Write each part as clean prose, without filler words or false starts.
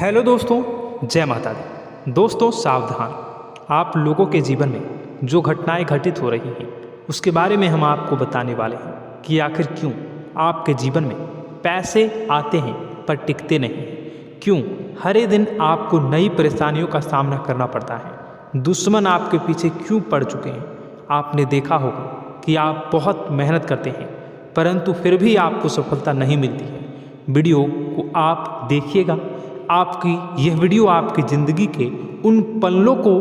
Hello दोस्तों, जय माता दी। दोस्तों सावधान, आप लोगों के जीवन में जो घटनाएं घटित हो रही हैं उसके बारे में हम आपको बताने वाले हैं कि आखिर क्यों आपके जीवन में पैसे आते हैं पर टिकते नहीं। क्यों हर एक दिन आपको नई परेशानियों का सामना करना पड़ता है। दुश्मन आपके पीछे क्यों पड़ चुके हैं। आपने देखा होगा कि आप बहुत मेहनत करते हैं परंतु फिर भी आपको सफलता नहीं मिलती है। वीडियो को आप देखिएगा। आपकी यह वीडियो आपकी ज़िंदगी के उन पन्नों को,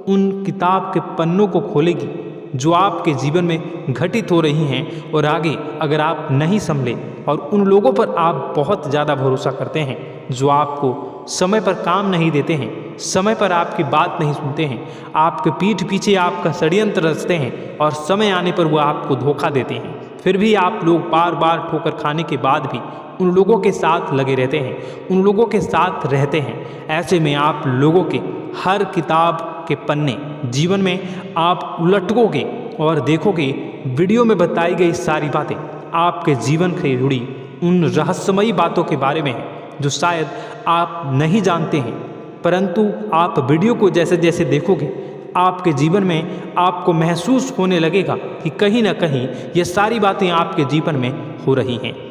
उन किताब के पन्नों को खोलेगी जो आपके जीवन में घटित हो रही हैं। और आगे अगर आप नहीं संभले और उन लोगों पर आप बहुत ज़्यादा भरोसा करते हैं जो आपको समय पर काम नहीं देते हैं, समय पर आपकी बात नहीं सुनते हैं, आपके पीठ पीछे आपका षड्यंत्र रचते हैं और समय आने पर वो आपको धोखा देते हैं, फिर भी आप लोग बार बार ठोकर खाने के बाद भी उन लोगों के साथ लगे रहते हैं, उन लोगों के साथ रहते हैं। ऐसे में आप लोगों के हर किताब के पन्ने जीवन में आप उलटोगे और देखोगे वीडियो में बताई गई सारी बातें आपके जीवन से जुड़ी उन रहस्यमयी बातों के बारे में हैं जो शायद आप नहीं जानते हैं। परंतु आप वीडियो को जैसे जैसे देखोगे आपके जीवन में आपको महसूस होने लगेगा कि कहीं ना कहीं ये सारी बातें आपके जीवन में हो रही हैं।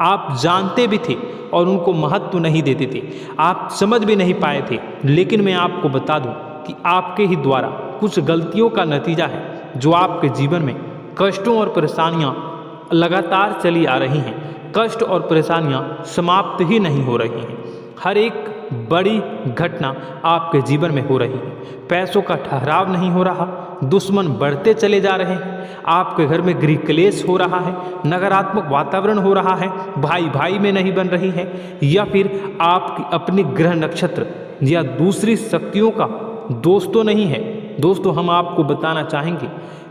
आप जानते भी थे और उनको महत्व नहीं देते थे, आप समझ भी नहीं पाए थे। लेकिन मैं आपको बता दूं कि आपके ही द्वारा कुछ गलतियों का नतीजा है जो आपके जीवन में कष्टों और परेशानियां लगातार चली आ रही हैं। कष्ट और परेशानियां समाप्त ही नहीं हो रही हैं। हर एक बड़ी घटना आपके जीवन में हो रही है। पैसों का ठहराव नहीं हो रहा, दुश्मन बढ़ते चले जा रहे हैं, आपके घर में गृह क्लेश हो रहा है, नकारात्मक वातावरण हो रहा है, भाई भाई में नहीं बन रही है, या फिर आपकी अपनी ग्रह नक्षत्र या दूसरी शक्तियों का दोष तो नहीं है। दोस्तों हम आपको बताना चाहेंगे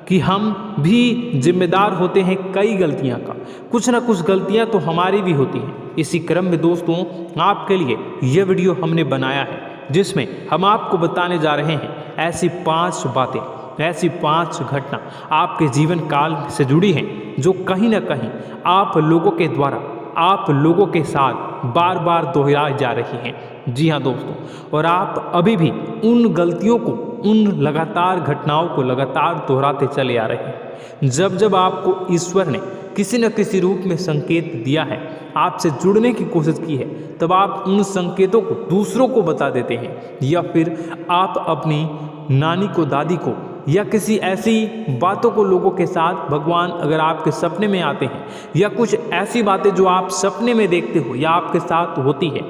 कि हम भी जिम्मेदार होते हैं कई गलतियां का, कुछ ना कुछ गलतियां तो हमारी भी होती हैं। इसी क्रम में दोस्तों आपके लिए यह वीडियो हमने बनाया है जिसमें हम आपको बताने जा रहे हैं ऐसी 5 बातें, ऐसी 5 घटना आपके जीवन काल से जुड़ी हैं जो कहीं ना कहीं आप लोगों के द्वारा आप लोगों के साथ बार बार दोहराई जा रही हैं। जी हाँ दोस्तों, और आप अभी भी उन गलतियों को, उन लगातार घटनाओं को लगातार दोहराते चले आ रहे हैं। जब जब आपको ईश्वर ने किसी न किसी रूप में संकेत दिया है, आपसे जुड़ने की कोशिश की है, तब आप उन संकेतों को दूसरों को बता देते हैं, या फिर आप अपनी नानी को, दादी को, या किसी ऐसी बातों को लोगों के साथ, भगवान अगर आपके सपने में आते हैं या कुछ ऐसी बातें जो आप सपने में देखते हो या आपके साथ होती है,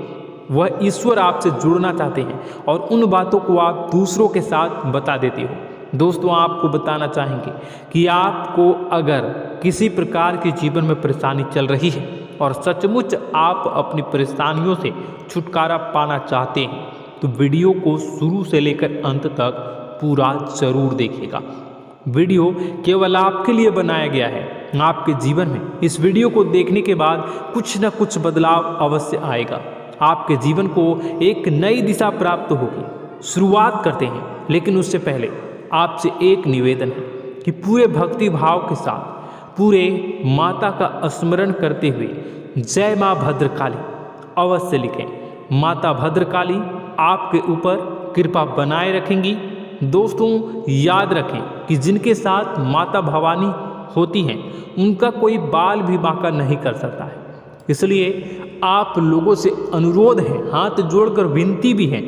वह ईश्वर आपसे जुड़ना चाहते हैं और उन बातों को आप दूसरों के साथ बता देते हो। दोस्तों आपको बताना चाहेंगे कि आपको अगर किसी प्रकार के जीवन में परेशानी चल रही है और सचमुच आप अपनी परेशानियों से छुटकारा पाना चाहते हैं तो वीडियो को शुरू से लेकर अंत तक पूरा जरूर देखिएगा। वीडियो केवल आपके लिए बनाया गया है। आपके जीवन में इस वीडियो को देखने के बाद कुछ न कुछ बदलाव अवश्य आएगा। आपके जीवन को एक नई दिशा प्राप्त होगी। शुरुआत करते हैं, लेकिन उससे पहले आपसे एक निवेदन है कि पूरे भक्ति भाव के साथ, पूरे माता का स्मरण करते हुए जय माँ भद्रकाली अवश्य लिखें। माता भद्रकाली आपके ऊपर कृपा बनाए रखेंगी। दोस्तों याद रखें कि जिनके साथ माता भवानी होती हैं उनका कोई बाल भी बांका नहीं कर सकता है। इसलिए आप लोगों से अनुरोध है, हाथ जोड़कर विनती भी है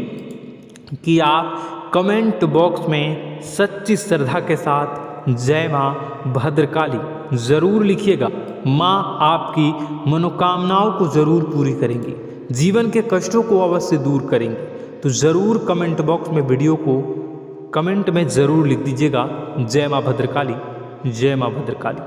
कि आप कमेंट बॉक्स में सच्ची श्रद्धा के साथ जय माँ भद्रकाली ज़रूर लिखिएगा। माँ आपकी मनोकामनाओं को ज़रूर पूरी करेंगी, जीवन के कष्टों को अवश्य दूर करेंगी। तो ज़रूर कमेंट बॉक्स में वीडियो को कमेंट में ज़रूर लिख दीजिएगा जय माँ भद्रकाली, जय माँ भद्रकाली।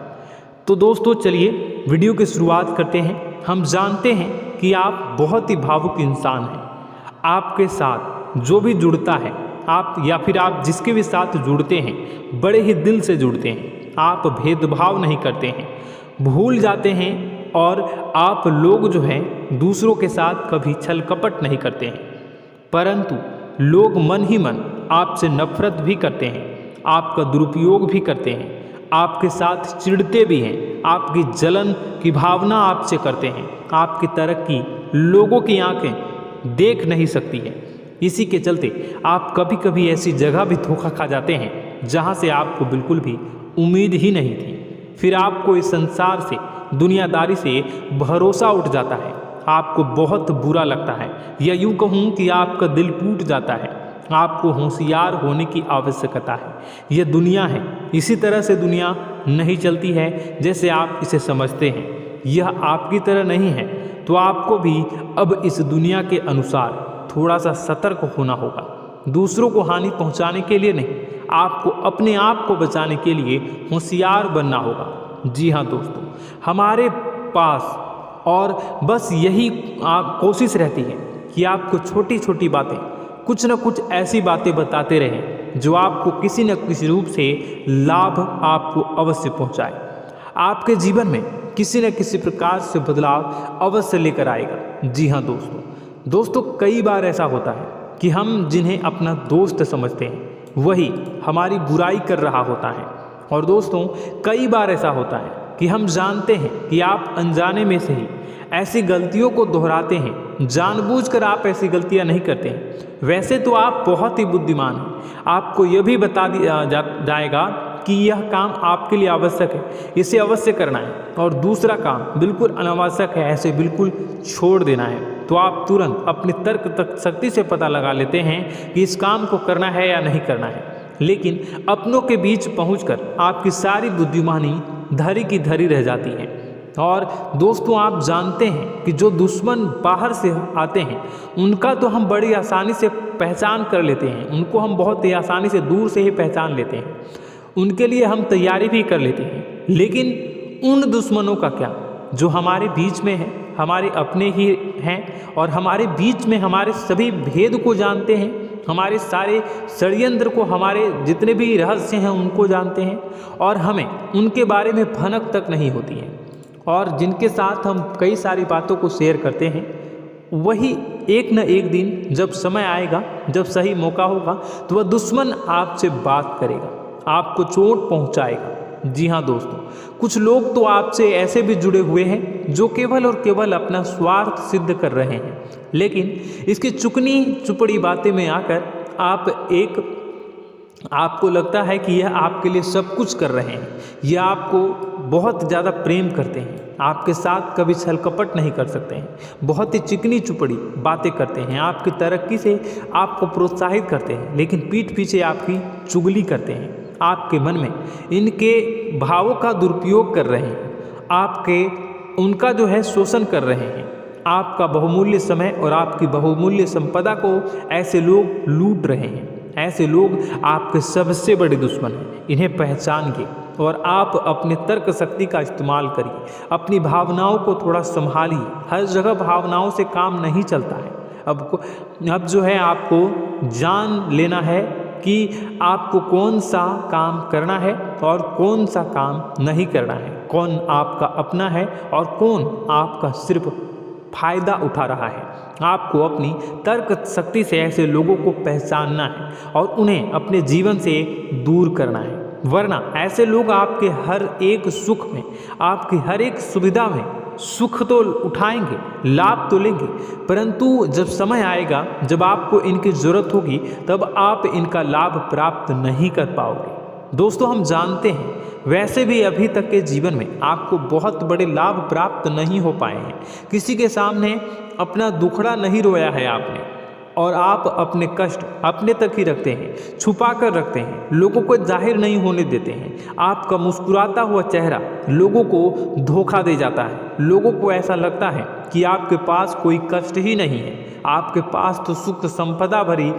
तो दोस्तों चलिए वीडियो की शुरुआत करते हैं। हम जानते हैं कि आप बहुत ही भावुक इंसान हैं। आपके साथ जो भी जुड़ता है, आप या फिर आप जिसके भी साथ जुड़ते हैं बड़े ही दिल से जुड़ते हैं। आप भेदभाव नहीं करते हैं, भूल जाते हैं, और आप लोग जो हैं दूसरों के साथ कभी छल कपट नहीं करते हैं। परंतु लोग मन ही मन आपसे नफरत भी करते हैं, आपका दुरुपयोग भी करते हैं, आपके साथ चिढ़ते भी हैं, आपकी जलन की भावना आपसे करते हैं, आपकी तरक्की लोगों की आंखें देख नहीं सकती है। इसी के चलते आप कभी कभी ऐसी जगह भी धोखा खा जाते हैं जहाँ से आपको बिल्कुल भी उम्मीद ही नहीं थी। फिर आपको इस संसार से, दुनियादारी से भरोसा उठ जाता है, आपको बहुत बुरा लगता है, या यूँ कहूँ कि आपका दिल टूट जाता है। आपको होशियार होने की आवश्यकता है। यह दुनिया है, इसी तरह से दुनिया नहीं चलती है जैसे आप इसे समझते हैं। यह आपकी तरह नहीं है, तो आपको भी अब इस दुनिया के अनुसार थोड़ा सा सतर्क होना होगा। दूसरों को हानि पहुंचाने के लिए नहीं, आपको अपने आप को बचाने के लिए होशियार बनना होगा। जी हाँ दोस्तों, हमारे पास और बस यही कोशिश रहती है कि आपको छोटी छोटी बातें, कुछ न कुछ ऐसी बातें बताते रहें जो आपको किसी न किसी रूप से लाभ आपको अवश्य पहुंचाए, आपके जीवन में किसी न किसी प्रकार से बदलाव अवश्य लेकर आएगा। जी हाँ दोस्तों, कई बार ऐसा होता है कि हम जिन्हें अपना दोस्त समझते हैं वही हमारी बुराई कर रहा होता है। और दोस्तों, कई बार ऐसा होता है कि हम जानते हैं कि आप अनजाने में से ही ऐसी गलतियों को दोहराते हैं, जानबूझकर आप ऐसी गलतियां नहीं करते हैं। वैसे तो आप बहुत ही बुद्धिमान हैं, आपको यह भी बता दिया जाएगा कि यह काम आपके लिए आवश्यक है, इसे अवश्य करना है, और दूसरा काम बिल्कुल अनावश्यक है, ऐसे बिल्कुल छोड़ देना है। तो आप तुरंत अपनी तर्क शक्ति से पता लगा लेते हैं कि इस काम को करना है या नहीं करना है। लेकिन अपनों के बीच पहुंचकर आपकी सारी बुद्धिमानी धरी की धरी रह जाती है। और दोस्तों, आप जानते हैं कि जो दुश्मन बाहर से आते हैं उनका तो हम बड़ी आसानी से पहचान कर लेते हैं, उनको हम बहुत ही आसानी से दूर से ही पहचान लेते हैं, उनके लिए हम तैयारी भी कर लेते हैं। लेकिन उन दुश्मनों का क्या जो हमारे बीच में है, हमारे अपने ही हैं और हमारे बीच में हमारे सभी भेद को जानते हैं, हमारे सारे षड्यंत्र को, हमारे जितने भी रहस्य हैं उनको जानते हैं, और हमें उनके बारे में भनक तक नहीं होती है, और जिनके साथ हम कई सारी बातों को शेयर करते हैं, वही एक न एक दिन जब समय आएगा, जब सही मौका होगा, तो वह दुश्मन आपसे बात करेगा, आपको चोट पहुंचाएगा। जी हाँ दोस्तों, कुछ लोग तो आपसे ऐसे भी जुड़े हुए हैं जो केवल और केवल अपना स्वार्थ सिद्ध कर रहे हैं, लेकिन इसकी चुकनी चुपड़ी बातें में आकर आपको लगता है कि यह आपके लिए सब कुछ कर रहे हैं, यह आपको बहुत ज़्यादा प्रेम करते हैं, आपके साथ कभी छल कपट नहीं कर सकते हैं, बहुत ही चिकनी चुपड़ी बातें करते हैं, आपकी तरक्की से आपको प्रोत्साहित करते हैं, लेकिन पीठ पीछे आपकी चुगली करते हैं, आपके मन में इनके भावों का दुरुपयोग कर रहे हैं, उनका जो है शोषण कर रहे हैं। आपका बहुमूल्य समय और आपकी बहुमूल्य संपदा को ऐसे लोग लूट रहे हैं। ऐसे लोग आपके सबसे बड़े दुश्मन हैं, इन्हें पहचानिए और आप अपने तर्क शक्ति का इस्तेमाल करिए, अपनी भावनाओं को थोड़ा संभालिए। हर जगह भावनाओं से काम नहीं चलता है। अब जो है आपको जान लेना है कि आपको कौन सा काम करना है और कौन सा काम नहीं करना है, कौन आपका अपना है और कौन आपका सिर्फ फायदा उठा रहा है। आपको अपनी तर्क शक्ति से ऐसे लोगों को पहचानना है और उन्हें अपने जीवन से दूर करना है, वरना ऐसे लोग आपके हर एक सुख में, आपकी हर एक सुविधा में सुख तो उठाएंगे, लाभ तो लेंगे, परंतु जब समय आएगा, जब आपको इनकी ज़रूरत होगी, तब आप इनका लाभ प्राप्त नहीं कर पाओगे। दोस्तों, हम जानते हैं वैसे भी अभी तक के जीवन में आपको बहुत बड़े लाभ प्राप्त नहीं हो पाए हैं। किसी के सामने अपना दुखड़ा नहीं रोया है आपने, और आप अपने कष्ट अपने तक ही रखते हैं, छुपा कर रखते हैं, लोगों को जाहिर नहीं होने देते हैं। आपका मुस्कुराता हुआ चेहरा लोगों को धोखा दे जाता है। लोगों को ऐसा लगता है कि आपके पास कोई कष्ट ही नहीं है, आपके पास तो सुख संपदा भरी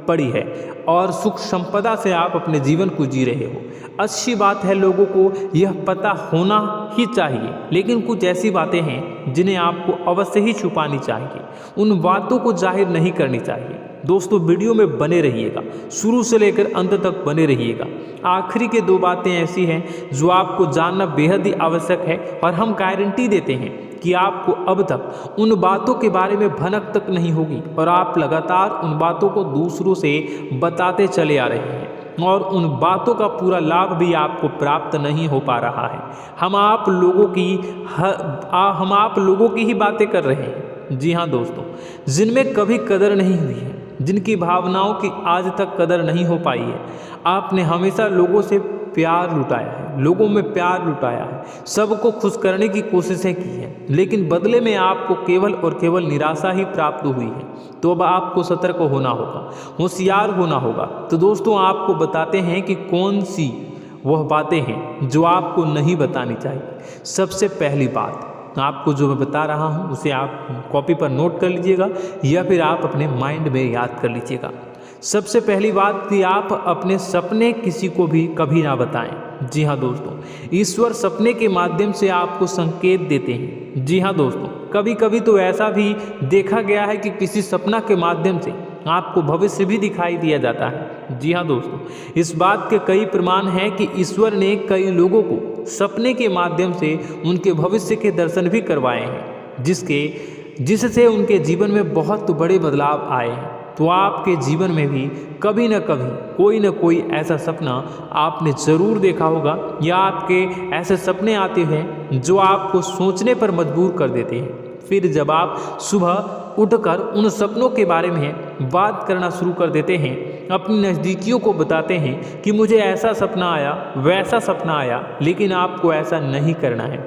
पड़ी है और सुख संपदा से आप अपने जीवन को जी रहे हो। अच्छी बात है, लोगों को यह पता होना ही चाहिए, लेकिन कुछ ऐसी बातें हैं जिन्हें आपको अवश्य ही छुपानी चाहिए, उन बातों को जाहिर नहीं करनी चाहिए। दोस्तों, वीडियो में बने रहिएगा, शुरू से लेकर अंत तक बने रहिएगा। आखिरी के 2 बातें ऐसी हैं जो आपको जानना बेहद ही आवश्यक है, और हम गारंटी देते हैं कि आपको अब तक उन बातों के बारे में भनक तक नहीं होगी, और आप लगातार उन बातों को दूसरों से बताते चले आ रहे हैं, और उन बातों का पूरा लाभ भी आपको प्राप्त नहीं हो पा रहा है। हम आप लोगों की ही बातें कर रहे हैं, जी हाँ दोस्तों, जिनमें कभी कदर नहीं हुई है, जिनकी भावनाओं की आज तक कदर नहीं हो पाई है। आपने हमेशा लोगों से प्यार लुटाया है, लोगों में प्यार लुटाया है, सबको खुश करने की कोशिशें की हैं, लेकिन बदले में आपको केवल और केवल निराशा ही प्राप्त हुई है। तो अब आपको सतर्क होना होगा, होशियार होना होगा। तो दोस्तों आपको बताते हैं कि कौन सी वह बातें हैं जो आपको नहीं बतानी चाहिए। सबसे पहली बात आपको जो मैं बता रहा हूँ उसे आप कॉपी पर नोट कर लीजिएगा या फिर आप अपने माइंड में याद कर लीजिएगा। सबसे पहली बात कि आप अपने सपने किसी को भी कभी ना बताएं। जी हाँ दोस्तों, ईश्वर सपने के माध्यम से आपको संकेत देते हैं। जी हाँ दोस्तों, कभी कभी तो ऐसा भी देखा गया है कि किसी सपना के माध्यम से आपको भविष्य भी दिखाई दिया जाता है। जी हाँ दोस्तों, इस बात के कई प्रमाण हैं कि ईश्वर ने कई लोगों को सपने के माध्यम से उनके भविष्य के दर्शन भी करवाए हैं, जिससे उनके जीवन में बहुत बड़े बदलाव आए हैं। तो आपके जीवन में भी कभी न कभी कोई न कोई ऐसा सपना आपने ज़रूर देखा होगा या आपके ऐसे सपने आते हैं जो आपको सोचने पर मजबूर कर देते हैं। फिर जब आप सुबह उठकर उन सपनों के बारे में बात करना शुरू कर देते हैं, अपनी नज़दीकियों को बताते हैं कि मुझे ऐसा सपना आया, वैसा सपना आया, लेकिन आपको ऐसा नहीं करना है।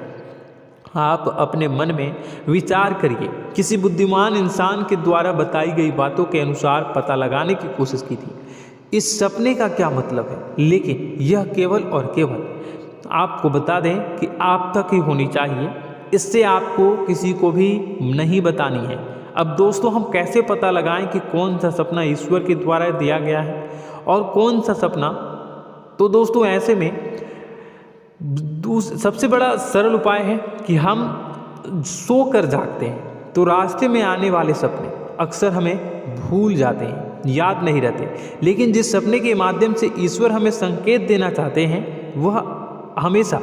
आप अपने मन में विचार करिए। किसी बुद्धिमान इंसान के द्वारा बताई गई बातों के अनुसार पता लगाने की कोशिश की थी इस सपने का क्या मतलब है, लेकिन यह केवल और केवल आपको बता दें कि आप तक ही होनी चाहिए। इससे आपको किसी को भी नहीं बतानी है। अब दोस्तों हम कैसे पता लगाएं कि कौन सा सपना ईश्वर के द्वारा दिया गया है और कौन सा सपना? तो दोस्तों ऐसे में सबसे बड़ा सरल उपाय है कि हम सोकर जागते हैं तो रास्ते में आने वाले सपने अक्सर हमें भूल जाते हैं, याद नहीं रहते। लेकिन जिस सपने के माध्यम से ईश्वर हमें संकेत देना चाहते हैं वह हमेशा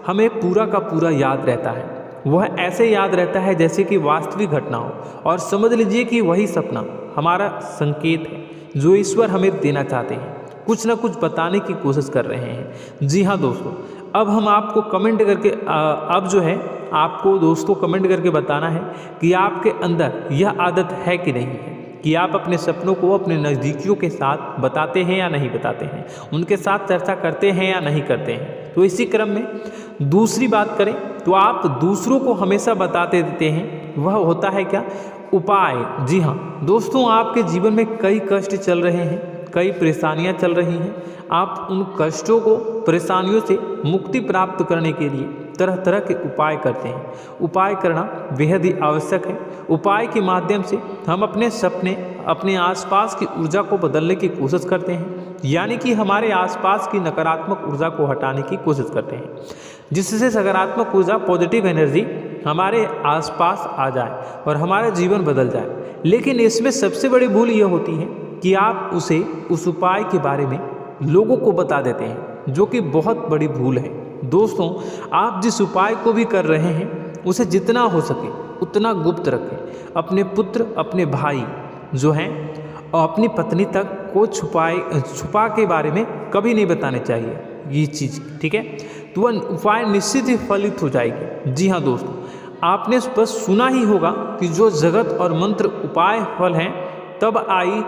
हमें पूरा का पूरा याद रहता है। वह ऐसे याद रहता है जैसे कि वास्तविक घटना हो, और समझ लीजिए कि वही सपना हमारा संकेत है जो ईश्वर हमें देना चाहते हैं, कुछ ना कुछ बताने की कोशिश कर रहे हैं। जी हाँ दोस्तों, अब हम आपको कमेंट करके अब जो है आपको दोस्तों कमेंट करके बताना है कि आपके अंदर यह आदत है कि नहीं है कि आप अपने सपनों को अपने नज़दीकियों के साथ बताते हैं या नहीं बताते हैं, उनके साथ चर्चा करते हैं या नहीं करते हैं। तो इसी क्रम में दूसरी बात करें तो आप दूसरों को हमेशा बताते देते हैं, वह होता है क्या? उपाय। जी हाँ दोस्तों, आपके जीवन में कई कष्ट चल रहे हैं, कई परेशानियां चल रही हैं। आप उन कष्टों को, परेशानियों से मुक्ति प्राप्त करने के लिए तरह तरह के उपाय करते हैं। उपाय करना बेहद ही आवश्यक है। उपाय के माध्यम से हम अपने सपने, अपने आसपास की ऊर्जा को बदलने की कोशिश करते हैं, यानी कि हमारे आसपास की नकारात्मक ऊर्जा को हटाने की कोशिश करते हैं, जिससे सकारात्मक ऊर्जा, पॉजिटिव एनर्जी हमारे आसपास आ जाए और हमारा जीवन बदल जाए। लेकिन इसमें सबसे बड़ी भूल यह होती है कि आप उस उपाय के बारे में लोगों को बता देते हैं, जो कि बहुत बड़ी भूल है। दोस्तों आप जिस उपाय को भी कर रहे हैं उसे जितना हो सके उतना गुप्त रखें। अपने पुत्र, अपने भाई जो हैं और अपनी पत्नी तक को छुपा के बारे में कभी नहीं बताने चाहिए ये चीज़, ठीक है? तो वह उपाय निश्चित ही फलित हो जाएगी। जी हाँ दोस्तों, आपने बस सुना ही होगा कि जो जगत और मंत्र उपाय फल हैं तब आई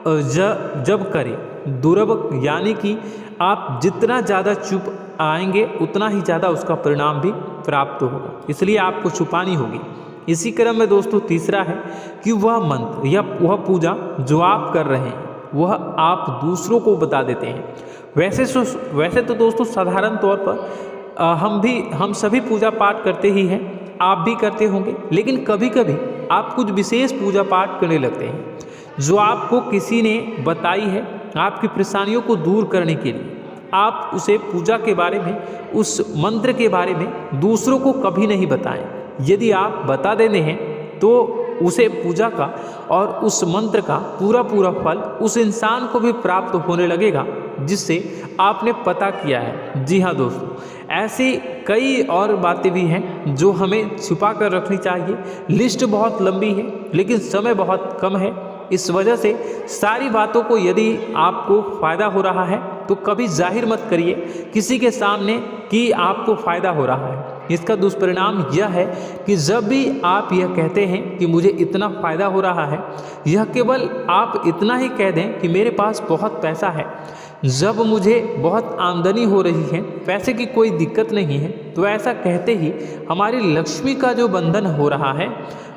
जब करें दुर्लभ, यानी कि आप जितना ज़्यादा चुप आएंगे उतना ही ज़्यादा उसका परिणाम भी प्राप्त होगा, इसलिए आपको छुपानी होगी। इसी क्रम में दोस्तों तीसरा है कि वह मंत्र या वह पूजा जो आप कर रहे हैं वह आप दूसरों को बता देते हैं। वैसे तो दोस्तों साधारण तौर पर हम सभी पूजा पाठ करते ही हैं, आप भी करते होंगे, लेकिन कभी कभी आप कुछ विशेष पूजा पाठ करने लगते हैं जो आपको किसी ने बताई है आपकी परेशानियों को दूर करने के लिए। आप उसे पूजा के बारे में, उस मंत्र के बारे में दूसरों को कभी नहीं बताएं। यदि आप बता देते हैं तो उसे पूजा का और उस मंत्र का पूरा फल उस इंसान को भी प्राप्त होने लगेगा जिससे आपने पता किया है। जी हाँ दोस्तों, ऐसी कई और बातें भी हैं जो हमें छुपा कर रखनी चाहिए। लिस्ट बहुत लंबी है लेकिन समय बहुत कम है, इस वजह से सारी बातों को यदि आपको फ़ायदा हो रहा है तो कभी जाहिर मत करिए किसी के सामने कि आपको फ़ायदा हो रहा है। इसका दुष्परिणाम यह है कि जब भी आप यह कहते हैं कि मुझे इतना फ़ायदा हो रहा है, यह केवल आप इतना ही कह दें कि मेरे पास बहुत पैसा है, जब मुझे बहुत आमदनी हो रही है, पैसे की कोई दिक्कत नहीं है, तो ऐसा कहते ही हमारी लक्ष्मी का जो बंधन हो रहा है,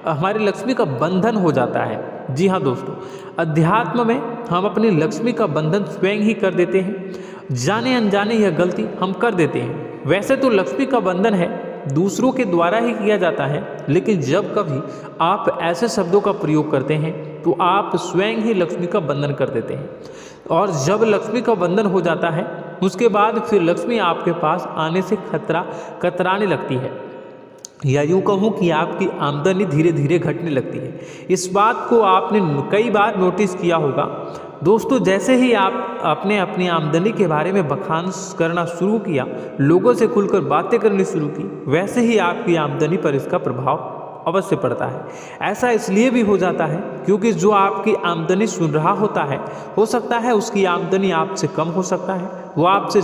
हमारी लक्ष्मी का बंधन हो जाता है। जी हाँ दोस्तों, अध्यात्म में हम अपनी लक्ष्मी का बंधन स्वयं ही कर देते हैं। जाने अनजाने यह गलती हम कर देते हैं। वैसे तो लक्ष्मी का बंधन है दूसरों के द्वारा ही किया जाता है, लेकिन जब कभी आप ऐसे शब्दों का प्रयोग करते हैं तो आप स्वयं ही लक्ष्मी का बंधन कर देते हैं। और जब लक्ष्मी का बंधन हो जाता है उसके बाद फिर लक्ष्मी आपके पास आने से कतराने लगती है, या यूँ कहूँ कि आपकी आमदनी धीरे धीरे घटने लगती है। इस बात को आपने कई बार नोटिस किया होगा दोस्तों। जैसे ही आप अपनी आमदनी के बारे में बखान करना शुरू किया, लोगों से खुलकर बातें करनी शुरू की, वैसे ही आपकी आमदनी पर इसका प्रभाव अवश्य पड़ता है। ऐसा इसलिए भी हो जाता है क्योंकि जो आपकी आमदनी सुन रहा होता है, हो सकता है उसकी आमदनी आपसे कम हो सकता है, वो आपसे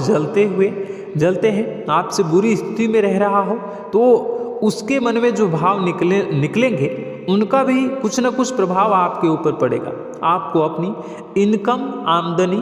जलते हैं, आपसे बुरी स्थिति में रह रहा हो, तो उसके मन में जो भाव निकलेंगे उनका भी कुछ न कुछ प्रभाव आपके ऊपर पड़ेगा। आपको अपनी इनकम आमदनी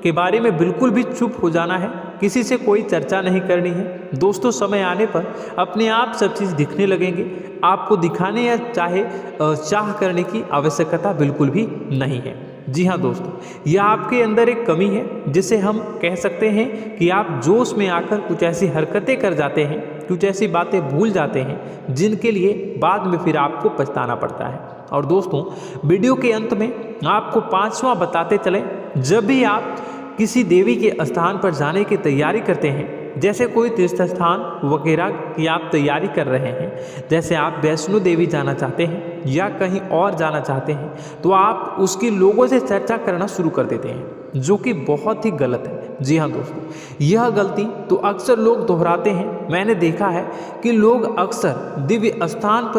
के बारे में बिल्कुल भी चुप हो जाना है, किसी से कोई चर्चा नहीं करनी है। दोस्तों, समय आने पर अपने आप सब चीज़ दिखने लगेंगे। आपको दिखाने या चाह करने की आवश्यकता बिल्कुल भी नहीं है। जी हाँ दोस्तों, यह आपके अंदर एक कमी है जिसे हम कह सकते हैं कि आप जोश में आकर कुछ ऐसी हरकतें कर जाते हैं, कुछ ऐसी बातें भूल जाते हैं जिनके लिए बाद में फिर आपको पछताना पड़ता है। और दोस्तों, वीडियो के अंत में आपको 5वां बताते चलें, जब भी आप किसी देवी के स्थान पर जाने की तैयारी करते हैं, जैसे कोई तीर्थ स्थान वगैरह की आप तैयारी कर रहे हैं, जैसे आप वैष्णो देवी जाना चाहते हैं या कहीं और जाना चाहते हैं, तो आप उसकी लोगों से चर्चा करना शुरू कर देते हैं, जो कि बहुत ही गलत है। जी हाँ दोस्तों, यह गलती तो अक्सर लोग दोहराते हैं। मैंने देखा है कि लोग अक्सर दिव्य स्थान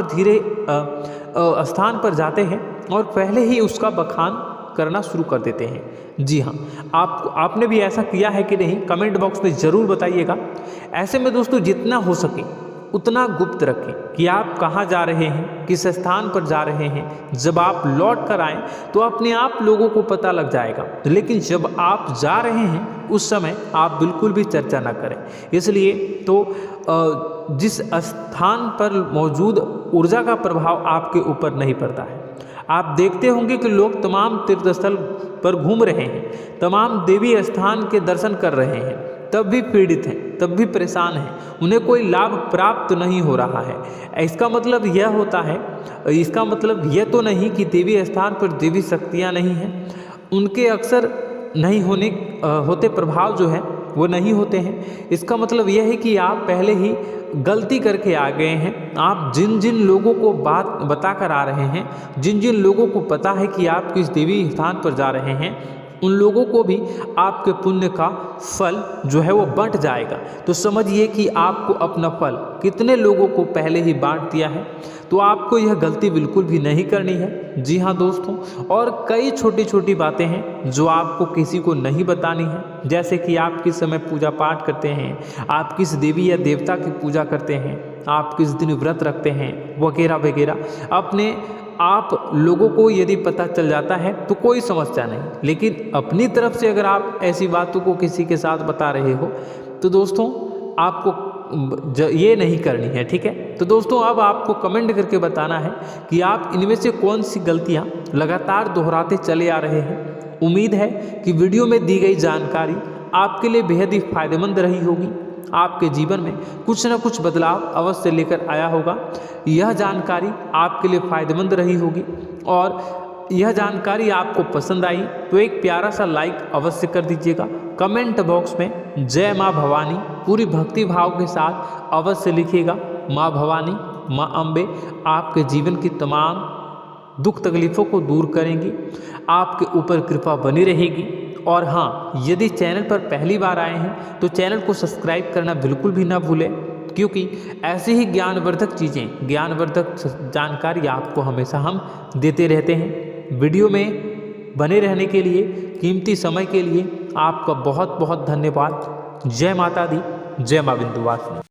पर जाते हैं और पहले ही उसका बखान करना शुरू कर देते हैं। जी हाँ, आपने भी ऐसा किया है कि नहीं, कमेंट बॉक्स में ज़रूर बताइएगा। ऐसे में दोस्तों, जितना हो सके उतना गुप्त रखें कि आप कहाँ जा रहे हैं, किस स्थान पर जा रहे हैं। जब आप लौट कर आएँ तो अपने आप लोगों को पता लग जाएगा, लेकिन जब आप जा रहे हैं उस समय आप बिल्कुल भी चर्चा ना करें। इसलिए तो जिस स्थान पर मौजूद ऊर्जा का प्रभाव आपके ऊपर नहीं पड़ता है। आप देखते होंगे कि लोग तमाम तीर्थ स्थल पर घूम रहे हैं, तमाम देवी स्थान के दर्शन कर रहे हैं, तब भी पीड़ित हैं, तब भी परेशान हैं, उन्हें कोई लाभ प्राप्त नहीं हो रहा है। इसका मतलब यह होता है, इसका मतलब यह तो नहीं कि देवी स्थान पर देवी शक्तियाँ नहीं हैं, उनके अक्सर नहीं होते प्रभाव जो है वो नहीं होते हैं। इसका मतलब यह है कि आप पहले ही गलती करके आ गए हैं। आप जिन जिन लोगों को बात बता कर आ रहे हैं, जिन जिन लोगों को पता है कि आप किस देवी स्थान पर जा रहे हैं, उन लोगों को भी आपके पुण्य का फल जो है वो बंट जाएगा। तो समझिए कि आपको अपना फल कितने लोगों को पहले ही बांट दिया है। तो आपको यह गलती बिल्कुल भी नहीं करनी है। जी हाँ दोस्तों, और कई छोटी छोटी बातें हैं जो आपको किसी को नहीं बतानी है, जैसे कि आप किस समय पूजा पाठ करते हैं, आप किस देवी या देवता की पूजा करते हैं, आप किस दिन व्रत रखते हैं, वगैरह वगैरह। अपने आप लोगों को यदि पता चल जाता है तो कोई समस्या नहीं, लेकिन अपनी तरफ से अगर आप ऐसी बातों को किसी के साथ बता रहे हो तो दोस्तों आपको ये नहीं करनी है, ठीक है। तो दोस्तों, अब आपको कमेंट करके बताना है कि आप इनमें से कौन सी गलतियां लगातार दोहराते चले आ रहे हैं। उम्मीद है कि वीडियो में दी गई जानकारी आपके लिए बेहद ही फायदेमंद रही होगी, आपके जीवन में कुछ न कुछ बदलाव अवश्य लेकर आया होगा। यह जानकारी आपके लिए फायदेमंद रही होगी और यह जानकारी आपको पसंद आई तो एक प्यारा सा लाइक अवश्य कर दीजिएगा। कमेंट बॉक्स में जय माँ भवानी पूरी भक्ति भाव के साथ अवश्य लिखिएगा। माँ भवानी, माँ अम्बे आपके जीवन की तमाम दुख तकलीफ़ों को दूर करेंगी, आपके ऊपर कृपा बनी रहेगी। और हाँ, यदि चैनल पर पहली बार आए हैं तो चैनल को सब्सक्राइब करना बिल्कुल भी ना भूलें, क्योंकि ऐसी ही ज्ञानवर्धक चीज़ें, ज्ञानवर्धक जानकारी आपको हमेशा हम देते रहते हैं। वीडियो में बने रहने के लिए, कीमती समय के लिए आपका बहुत बहुत धन्यवाद। जय माता दी, जय माँ विंध्यवासिनी।